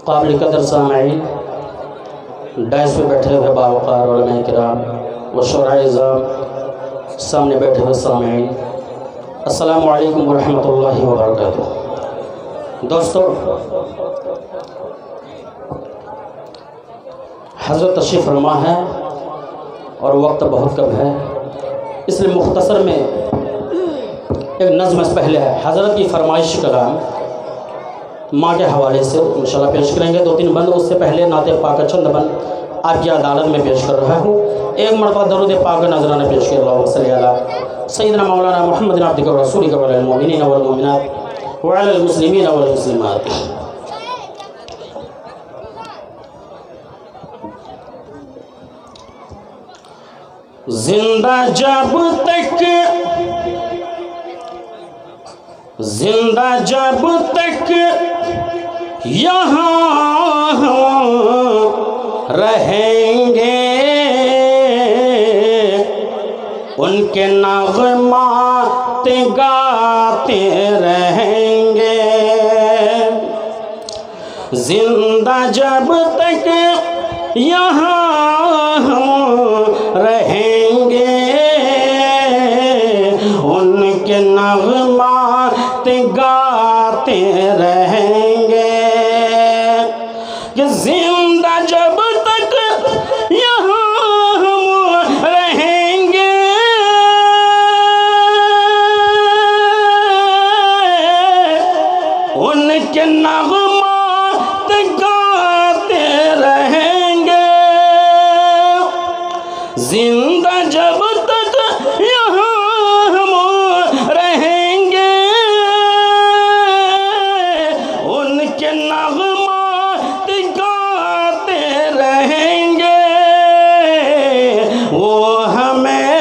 قابل قدر سامعین، ڈائس پہ بیٹھے ہوئے باوقار علماء کرام و شعراء اعظام، سامنے بیٹھے ہوئے سامعین، السلام علیکم ورحمۃ اللہ وبرکاتہ۔ دوستو، حضرت تشریف فرما ہے اور وقت بہت کم ہے، اس لیے مختصر میں ایک نظم اس پہلے ہے، حضرت کی فرمائش کلام ماں کے حوالے سے انشاءاللہ پیش کریں گے۔ 2-3 بند اس سے پہلے نعت پاک کا چند بند آپ کی عدالت میں پیش کر رہا ہوں۔ ایک مرتبہ درود پاک نذرانہ پیش کر اللہم صلی علی سیدنا مولانا محمد عبدک و رسولک وعلی المؤمنین والمؤمنات وعلی المسلمین والمسلمات۔ زندہ جب تک یہاں رہیں گے، ان کے نغمات گاتے رہیں گے۔ زندہ جب تک یہاں رہیں گے، ان کے نغمات گاتے رہیں گے۔ کہ زندہ جب تک یہاں ہم رہیں گے، ان کے نغمات گاتے رہیں گے۔ زندہ جب تک یہاں ہم رہیں گے، ان کے نغمات گاتے رہیں گے۔ وہ ہمیں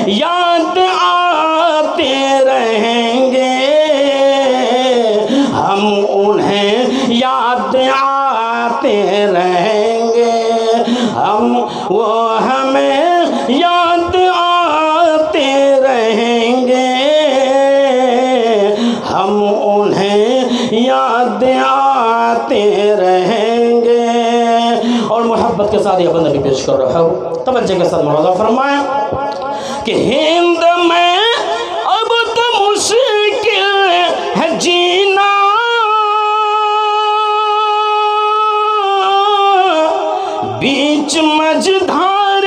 یاد آتے رہیں گے، ہم انہیں یاد آتے رہیں گے۔ وہ ہمیں یاد آتے رہیں گے، ہم انہیں یاد آتے رہیں گے۔ اور محبت کے ساتھ یہ بندہ بھی پیش کر رہا ہوں، توجہ کے ساتھ ملاحظہ فرمائیں کہ ہند میں اب تو مشکل ہے جینا، بیچ مجھدھار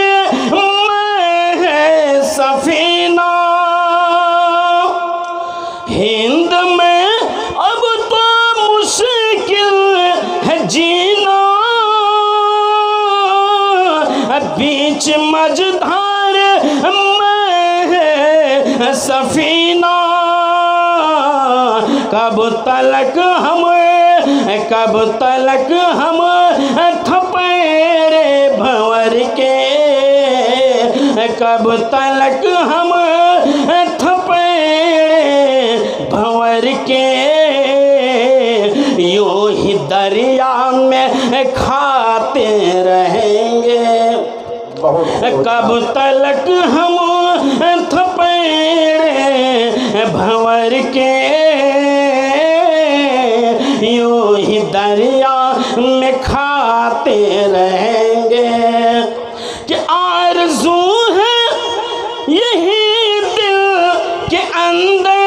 میں ہے سفینہ۔ ہند میں اب تو مشکل ہے جینا، بیچ مجھدھار میں ہے سفینہ۔ کب تلک ہم تھپیرے بھنور کے، کب تلک ہم تھپیرے بھنور کے، یوں ہی دریا میں کھاتے رہیں گے۔ کب تلک ہم تھپیرے بھنور کے، یوں ہی دریا میں کھاتے رہیں گے۔ کہ آرزو ہے یہی دل کے اندر،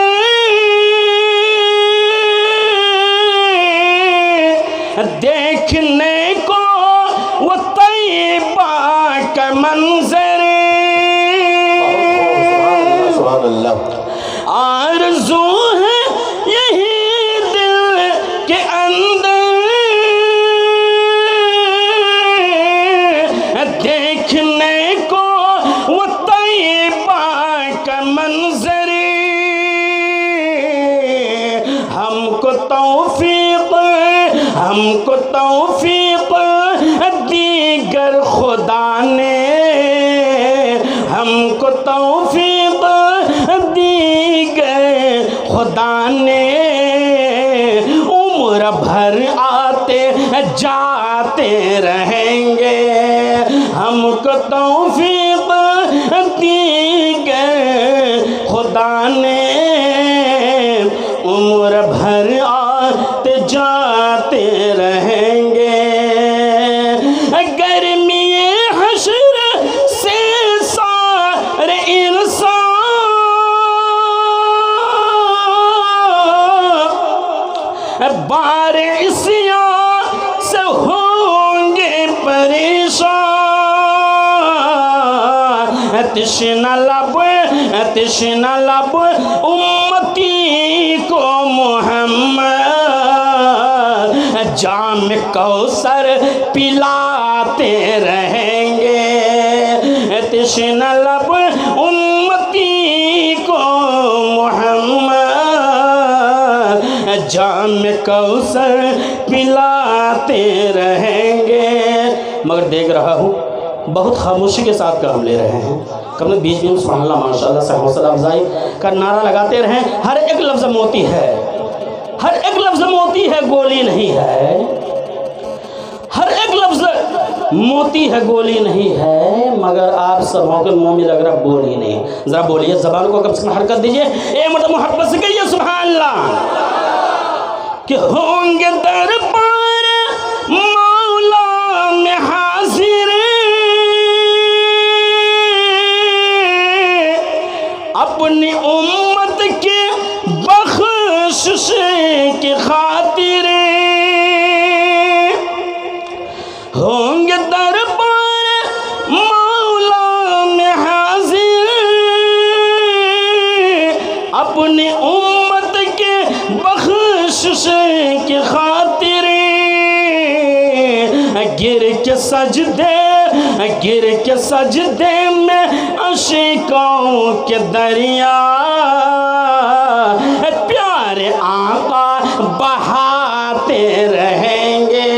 دیکھنے کو وہ طیبہ کا منظر۔ سبحان اللہ۔ آرزو ہے یہی دل کے اندر، دیکھنے کو وہ طیبہ کا منظر۔ ہم کو توفیق دیگر خدا نے، ہم کو توفیق دیگر خدا نے، عمر بھر آتے جاتے رہیں گے۔ ہم کو توفیق دیگر خدا نے، عمر بھر آتے جاتے رہیں گے۔ तश्ना लब उम्मती को मोहम्मद जाम कौसर पिलाते रहेंगे। तश्ना लब उम्मती को मोहम्मद जाम कौसर पिलाते रहेंगे। मगर देख रहा हूँ बहुत खामोशी के साथ काम ले रहे हैं। कम बीच में सुभान अल्लाह माशाअल्लाह से हौसला अफजाई का नारा लगाते रहें। हर एक लफ्ज़ मोती है, हर एक लफ्ज़ मोती है, गोली नहीं है। हर एक लफ्ज़ मोती है, गोली नहीं है। मगर आप सबों के मुँह में लग रहा बोली नहीं। ज़रा बोलिए, ज़बान को कम से कम हरकत दीजिए। ए मतलब मोहब्बत से कहिए सुभान अल्लाह। कि होंगे दरबार मौला में हाजिर अपनी उम्मत के बख्शिश की खातिर। होंगे दरबार मौला में हाजिर अपनी उम्मत के बख्शिश की खातिर। गिर के सजदे में आशिकों के दरिया प्यारे आका बहाते रहेंगे।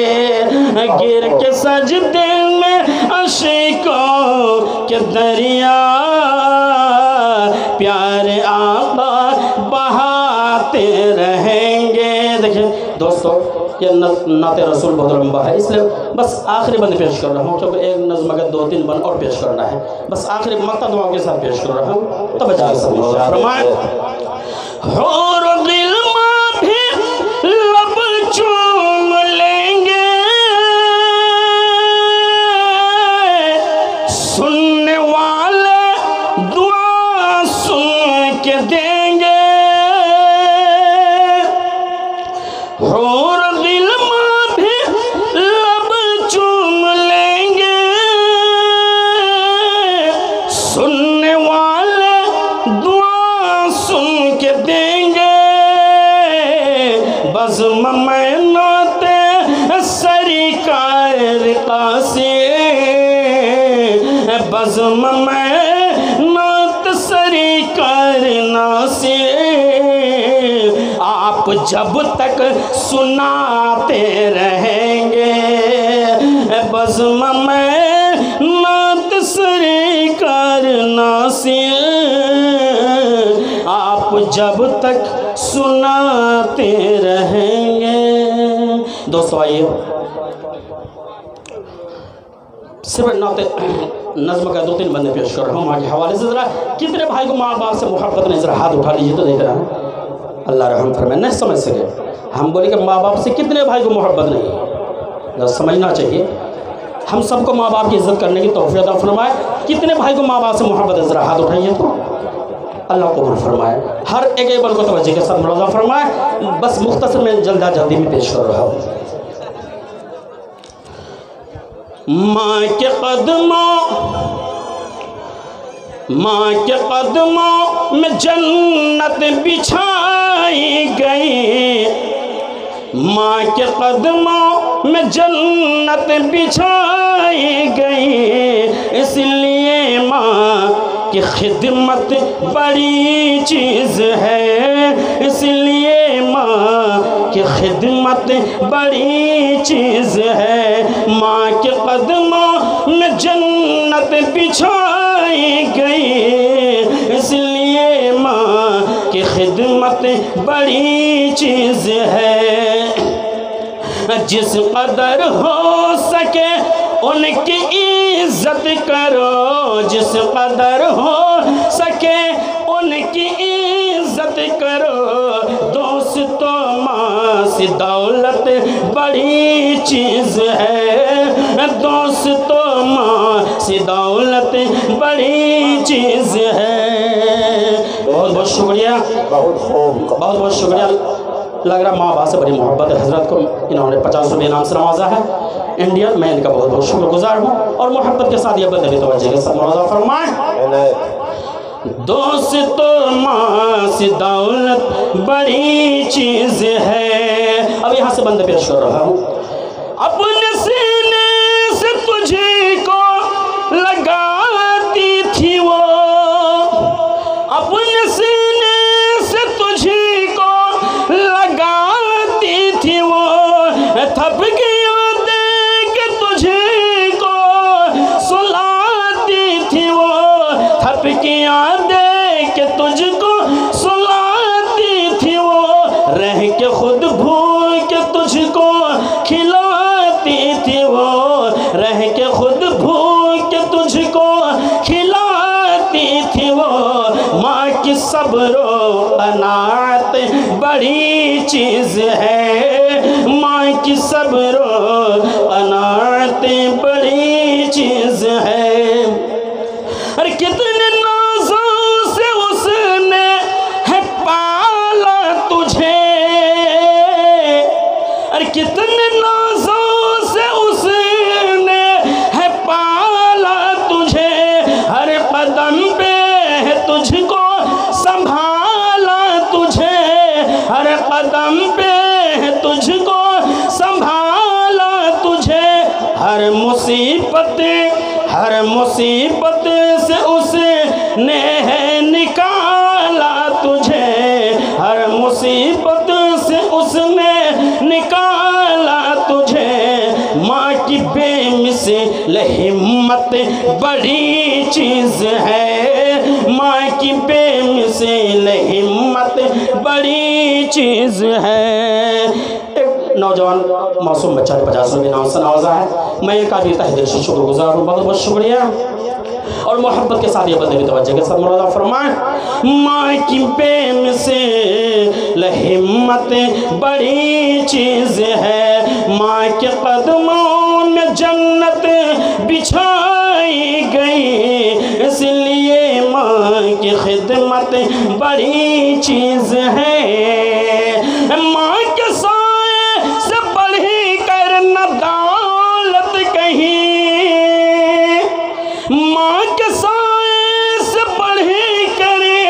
गिर के सजदे में आशिकों के दरिया प्यारे आका बहाते रहेंगे। देखिए दोस्तों, ये नाते रसूल बहुत लंबा है, इसलिए बस आखिरी बंद पेश कर रहा हूँ, क्योंकि एक नज़्म अगर 2-3 बंद और पेश करना है। बस आखिरी मक्ता दुआओं के साथ पेश कर रहा हूँ, तब बचा फरमाए। और गिल्मा भी लब चूम लेंगे, सुनने वाले दुआ सुन के देंगे। और गिल्मा भी लब चूम लेंगे, सुनने वाले दुआ सुन के देंगे। बज़्म में नाते सरकार कासी, बज़्म में नात सरकार नासी। आप जब तक सुनाते रहेंगे, बज़्म में नात सरकार नासी। आप जब तक सुनाते रहेंगे। दोस्तों आइए, सिर्फ नाते नज़्म का 2-3 बंदे पेश कर रहा हूँ माँ के हवाले से। ज़रा कितने भाई को माँ बाप से मोहब्बत नहीं, ज़रा हाथ उठा लीजिए तो देख रहा हूँ। अल्लाह रहम फरमाए। नहीं समझ सके, हम बोले कि माँ बाप से कितने भाई को मोहब्बत नहीं, समझना चाहिए। हम सबको माँ बाप की इज़्ज़त करने की तौफ़ीक़ अता फरमाए। कितने भाई को माँ बाप से मोहब्बत है, ज़रा हाथ उठाइए तो अल्लाह को फरमाए। हर एक बल को तवज्जो के साथ मुलाज़ा फरमाए। बस मुख्तसर में जल्दी में पेश कर रहा हूँ। माँ के कदमों में जन्नत बिछाई गई, माँ के कदमों में जन्नत बिछाई गई। इसलिए माँ की खिदमत बड़ी चीज़ है, इसलिए माँ की खिदमत बड़ी चीज़ है। माँ के कदमों में जन्नत बिछाई गई, इसलिए माँ की खिदमत बड़ी चीज़ है। जिस कदर हो सके उनकी इज़्ज़त करो, जिस कदर हो सके उनकी इज़्ज़त करो। दोस्तों माँ से दौलत बड़ी चीज़ है, दोस्तों माँ से दौलत बड़ी चीज़ है। बहुत बहुत शुक्रिया, बहुत बहुत शुक्रिया। लग रहा माँ बाप से बड़ी मोहब्बत है। हज़रत को इन्होंने 50 रुपये इनाम से नवाजा है। इंडिया, मैं इनका बहुत बहुत शुक्रगुजार हूँ। और मोहब्बत के साथ ये बंदे भी तवज्जो के साथ मुरादा फरमाएं। दोस्तों माँ से दौलत बड़ी चीज़ है। अब यहाँ से बंदे पेश कर रहा हूँ। अपने सीने से तुझे को लगाती थी वो, अपने सीने से तुझे को लगाती थी वो, थप गया देख तुझे को सुलाती थी वो, थप गया देख तुझको सुलाती थी वो, रह के खुद भूख तुझको खिलाती थी वो, रह के खुद भूख तुझको खिलाती थी वो। माँ की सब्रो अनात बड़ी चीज़ है, माँ की सब्रो अनात बड़ी चीज़ है। अरे कितने नाज़ों से उसने है पाला तुझे, अरे कितने नाज़ों से उसने है पाला तुझे, हर कदम पे है तुझको संभाला तुझे, हर कदम पे है तुझको संभाला तुझे, हर मुसीबत से उसने है निकाला तुझे, हर मुसीबत से उसने निकाला तुझे। माँ की बेमिसाल हिम्मत बड़ी चीज़ है, माँ की बेमिसाल हिम्मत बड़ी चीज़ है। एक नौजवान मासूम बच्चा ने 50 रुपये इनाम से नवाजा है। मैं इनका भी तहे दिल से शुक्रगुजार हूँ, बहुत बहुत शुक्रिया। और मोहब्बत के साथ ये बंदे भी तवज्जो के साथ मुरादा फरमाएं। माँ की बेमिसाल हिम्मत बड़ी चीज़ है, माँ के कदमों में जन्नत बिछाई गई, इसलिए माँ की खिदमत बड़ी चीज़ है। माँ के साए से बढ़ी कर न दौलत कहीं, माँ के साए से बढ़ी करे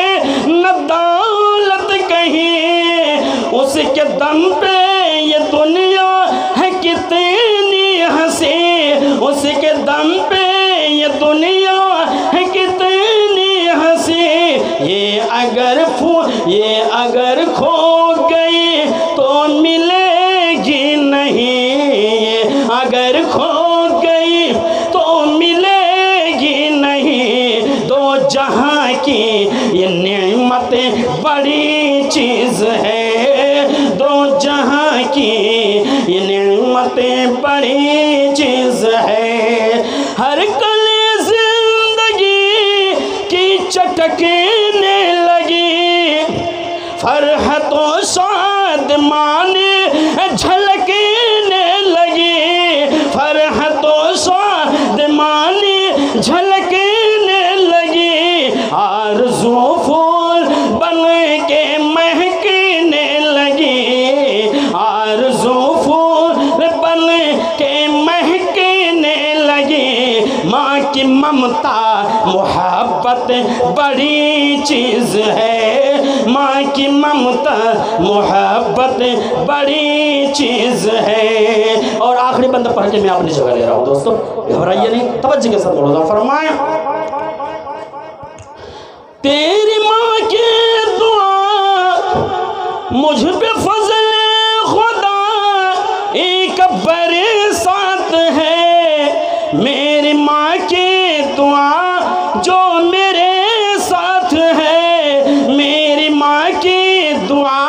न दौलत कहीं, उसके दम पे ये दुनिया है कितनी हंसी, उसके दम पे ये दुनिया है कितनी हंसी। ये अगर खो गई तो मिलेगी नहीं, ये अगर खो गई तो मिलेगी नहीं। दो जहां की ये नेमत बड़ी चीज़ है, दो जहां की ये नेमतें बड़ी चीज़ है। हर कली जिंदगी की चटकने लगी, फरहतों शाद माने झलकने लगी, फरहतों शाद माने झलकने लगी। आरज़ू फूल बन के महकने लगी, आरज़ू फूल बन के महकने लगी। माँ की ममता मोहब्बत बड़ी चीज़ है, माँ की ममता मोहब्बत बड़ी चीज़ है। और आखिरी बंदा पढ़ के मैं अपनी जगह ले रहा हूँ दोस्तों, घबराइए नहीं, तवज्जो के साथ मुरादा फरमाएं। तेरी माँ की दुआ मुझ पे फजल खुदा एक बरसात है, मेरी माँ की दुआ जो मेरे साथ है, मेरी माँ की दुआ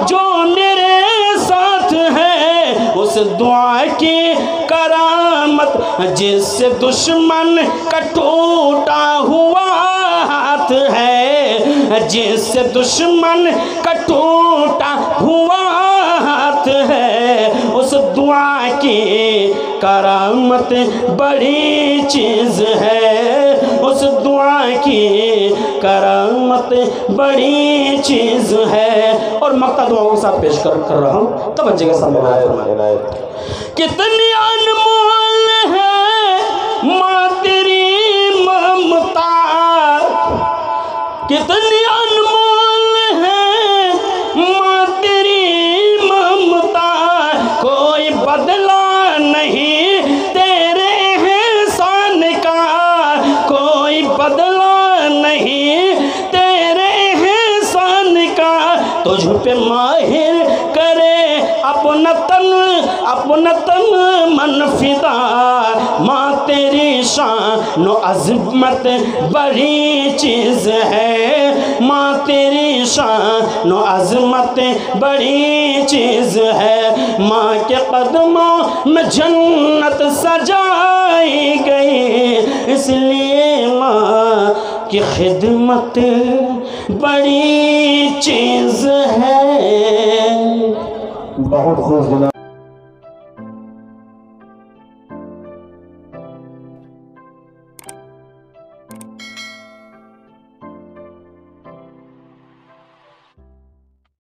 जो मेरे साथ है, उस दुआ की करामत जिससे दुश्मन का टूटा हुआ हाथ है, जिससे दुश्मन का टूटा हुआ हाथ है, उस دعا کی کرامت بڑی چیز ہے، اس دعا کی کرامت بڑی چیز ہے۔ اور مقطع دعاؤں کے ساتھ پیش کر رہا ہوں، توجہ کے ساتھ فرمائیں۔ کتنی انمول ہے ماں تیری ممتا، کتنی انمول ہے ماں تیری ممتا، کوئی بدلہ نہیں تیرے احسان کا، کوئی بدلہ نہیں تیرے احسان کا، تجھ پہ ماہر کرے اپنا تن من فدا، ماں تیری شان و عظمت بڑی چیز ہے، ماں تیری شان و عظمت بڑی چیز ہے، ماں کے قدموں میں جنت سجائی گئی، اس لیے ماں کی خدمت بڑی چیز ہے۔ بہت خوب جناب۔